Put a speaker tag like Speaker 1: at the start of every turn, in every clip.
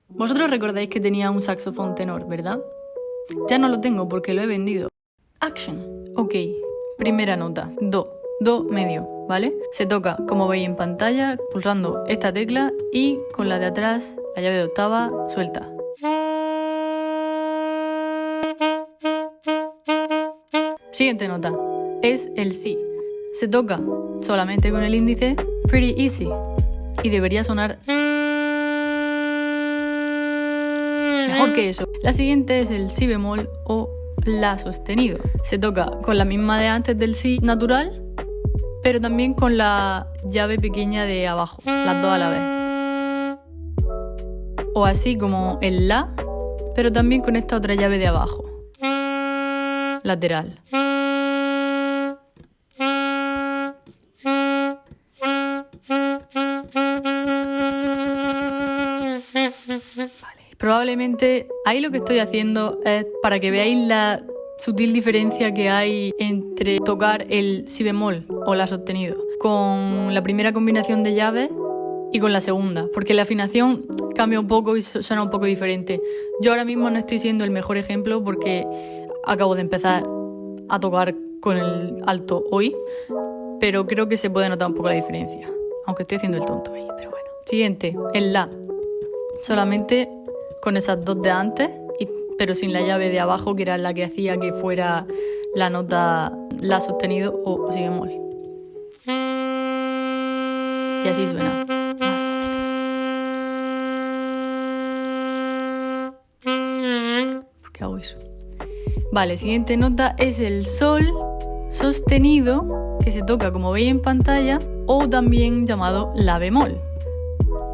Speaker 1: Vosotros recordáis que tenía un saxofón tenor, ¿verdad? Ya no lo tengo porque lo he vendido. Action. Ok, primera nota, do. Do medio, ¿vale? Se toca, como veis en pantalla, pulsando esta tecla y con la de atrás, la llave de octava, suelta. Siguiente nota, es el si. Se toca solamente con el índice, pretty easy. Y debería sonar mejor que eso. La siguiente es el si bemol o la sostenido. Se toca con la misma de antes del si natural, pero también con la llave pequeña de abajo, las dos a la vez. O así como el la, pero también con esta otra llave de abajo, lateral. Vale. Probablemente ahí lo que estoy haciendo es para que veáis la sutil diferencia que hay entre tocar el si bemol o la sostenido con la primera combinación de llaves y con la segunda, porque la afinación cambia un poco y suena un poco diferente. Yo ahora mismo no estoy siendo el mejor ejemplo porque acabo de empezar a tocar con el alto hoy, pero creo que se puede notar un poco la diferencia, aunque estoy haciendo el tonto ahí, pero bueno. Siguiente, el la, solamente con esas dos de antes, pero sin la llave de abajo, que era la que hacía que fuera la nota la sostenido o si bemol. Y así suena, más o menos. ¿Por qué hago eso? Vale, siguiente nota es el sol sostenido, que se toca como veis en pantalla, o también llamado la bemol.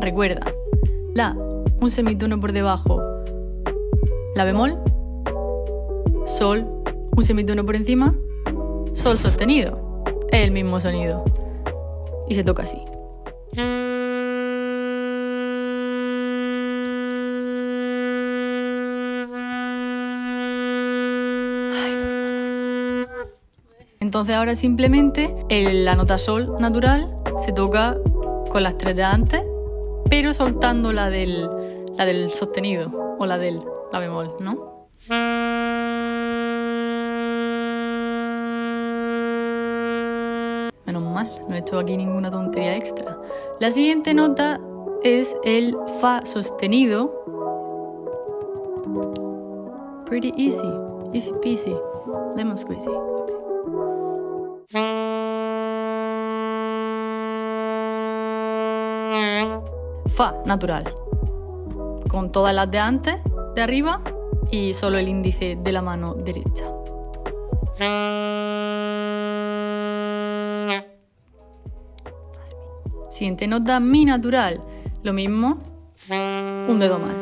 Speaker 1: Recuerda, la, un semitono por debajo, la bemol, sol, un semitono por encima, sol sostenido. Es el mismo sonido. Y se toca así. Entonces ahora simplemente la nota sol natural se toca con las tres de antes, pero soltando la del sostenido o la del la bemol, ¿no? Menos mal, no he hecho aquí ninguna tontería extra. La siguiente nota es el fa sostenido. Pretty easy, easy peasy, lemon squeezy. Fa natural, con todas las de antes, de arriba, y solo el índice de la mano derecha. Siguiente nota, mi natural, lo mismo, un dedo más.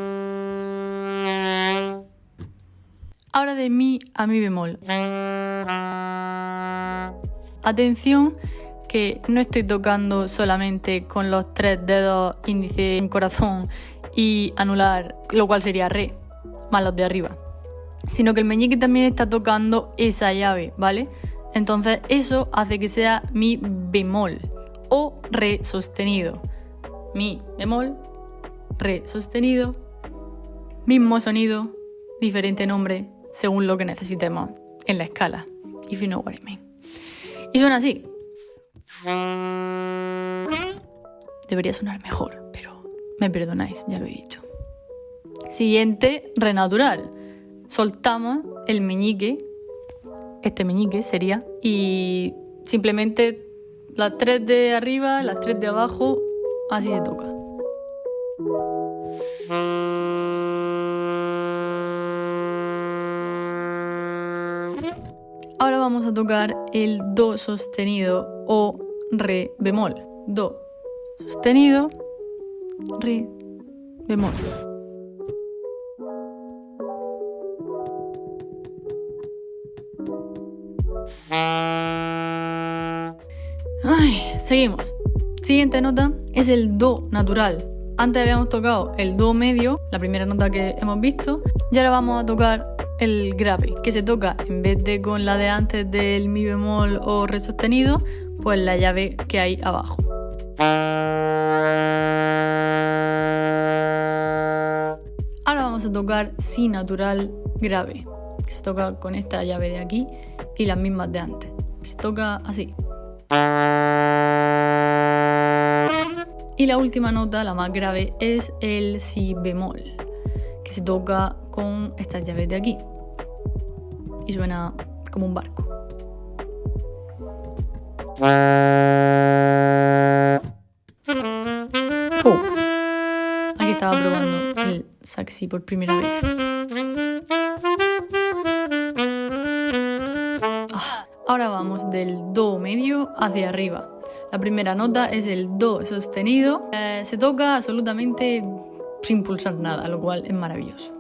Speaker 1: Ahora de mi a mi bemol. Atención, que no estoy tocando solamente con los tres dedos índice en corazón y anular, lo cual sería re, más los de arriba, sino que el meñique también está tocando esa llave, ¿vale? Entonces eso hace que sea mi bemol o re sostenido. Mi bemol, re sostenido, mismo sonido, diferente nombre según lo que necesitemos en la escala. If you know what I mean. Y suena así. Debería sonar mejor, pero me perdonáis, ya lo he dicho. Siguiente, re natural. Soltamos el meñique, este meñique sería, y simplemente las tres de arriba, las tres de abajo, así se toca. Ahora vamos a tocar el do sostenido o re bemol. Do sostenido, re bemol. Seguimos. Siguiente nota es el do natural. Antes habíamos tocado el do medio, la primera nota que hemos visto, y ahora vamos a tocar el grave, que se toca en vez de con la de antes del mi bemol o re sostenido, pues la llave que hay abajo. tocar si natural grave, que se toca con esta llave de aquí y las mismas de antes. Se toca así. Y la última nota, la más grave, es el si bemol, que se toca con estas llaves de aquí y suena como un barco. Aquí estaba probando el saxi por primera vez. Ahora vamos del do medio hacia arriba. La primera nota es el do sostenido. Se toca absolutamente sin pulsar nada, lo cual es maravilloso.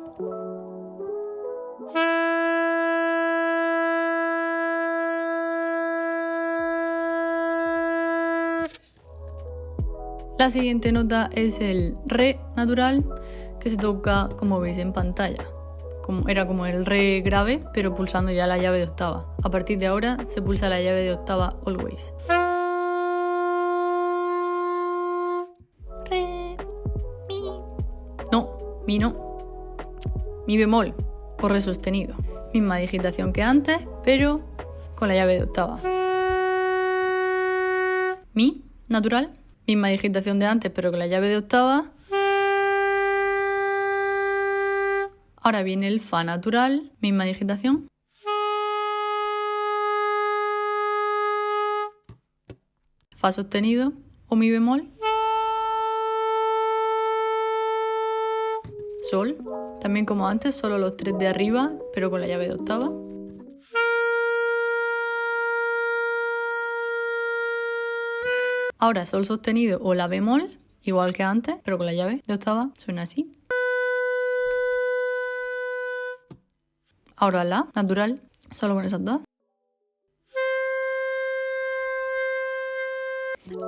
Speaker 1: La siguiente nota es el re natural, que se toca, como veis en pantalla. Era como el re grave, pero pulsando ya la llave de octava. A partir de ahora se pulsa la llave de octava always. Re, mi. No, mi no. Mi bemol o re sostenido. Misma digitación que antes, pero con la llave de octava. Mi natural. Misma digitación de antes, pero con la llave de octava. Ahora viene el fa natural, misma digitación. Fa sostenido o mi bemol. Sol, también como antes, solo los tres de arriba, pero con la llave de octava. Ahora sol sostenido o la bemol, igual que antes, pero con la llave de octava, suena así. Ahora la natural, solo con esas dos.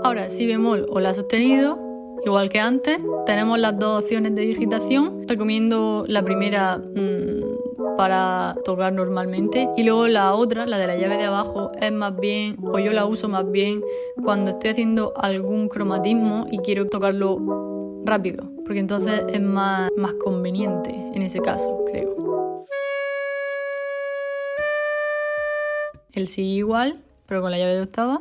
Speaker 1: Ahora si bemol o la sostenido, igual que antes, tenemos las dos opciones de digitación. Recomiendo la primera para tocar normalmente y luego la otra, la de la llave de abajo, es más bien, o yo la uso más bien cuando estoy haciendo algún cromatismo y quiero tocarlo rápido, porque entonces es más conveniente en ese caso, creo. El si igual, pero con la llave de octava.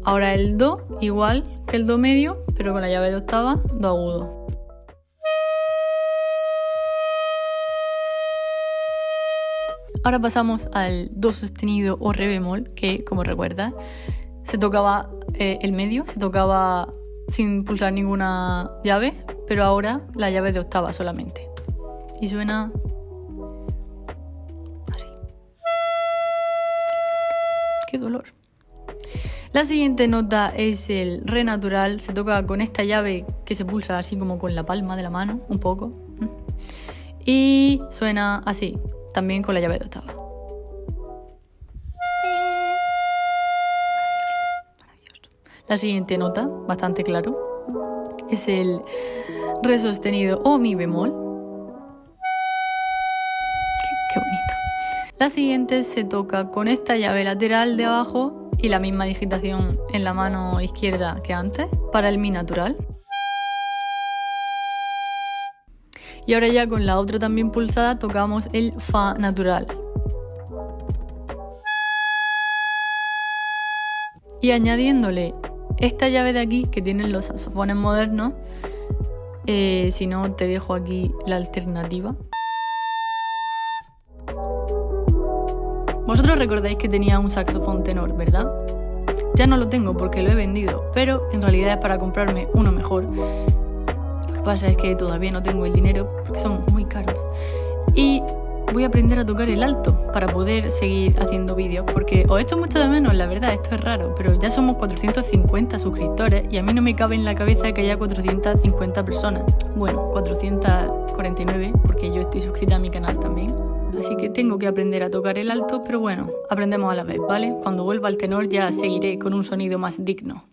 Speaker 1: Ahora el do igual que el do medio, pero con la llave de octava, do agudo. Ahora pasamos al do sostenido o re bemol, que, como recuerdas, se tocaba el medio, se tocaba sin pulsar ninguna llave, pero ahora la llave de octava solamente. Y suena así. ¡Qué dolor! La siguiente nota es el re natural, se toca con esta llave que se pulsa así como con la palma de la mano, un poco. Y suena así, también con la llave de octava. Maravilloso. La siguiente nota, bastante claro, es el re sostenido o mi bemol. Qué bonito. La siguiente se toca con esta llave lateral de abajo y la misma digitación en la mano izquierda que antes para el mi natural. Y ahora ya con la otra también pulsada tocamos el fa natural. Y añadiéndole esta llave de aquí que tienen los saxofones modernos, si no te dejo aquí la alternativa. Vosotros recordáis que tenía un saxofón tenor, ¿verdad? Ya no lo tengo porque lo he vendido, pero en realidad es para comprarme uno mejor. Lo que pasa es que todavía no tengo el dinero porque son muy caros. Y voy a aprender a tocar el alto para poder seguir haciendo vídeos, porque os echo mucho de menos, la verdad, esto es raro, pero ya somos 450 suscriptores y a mí no me cabe en la cabeza que haya 450 personas. Bueno, 449 porque yo estoy suscrita a mi canal también. Así que tengo que aprender a tocar el alto, pero bueno, aprendemos a la vez, ¿vale? Cuando vuelva al tenor ya seguiré con un sonido más digno.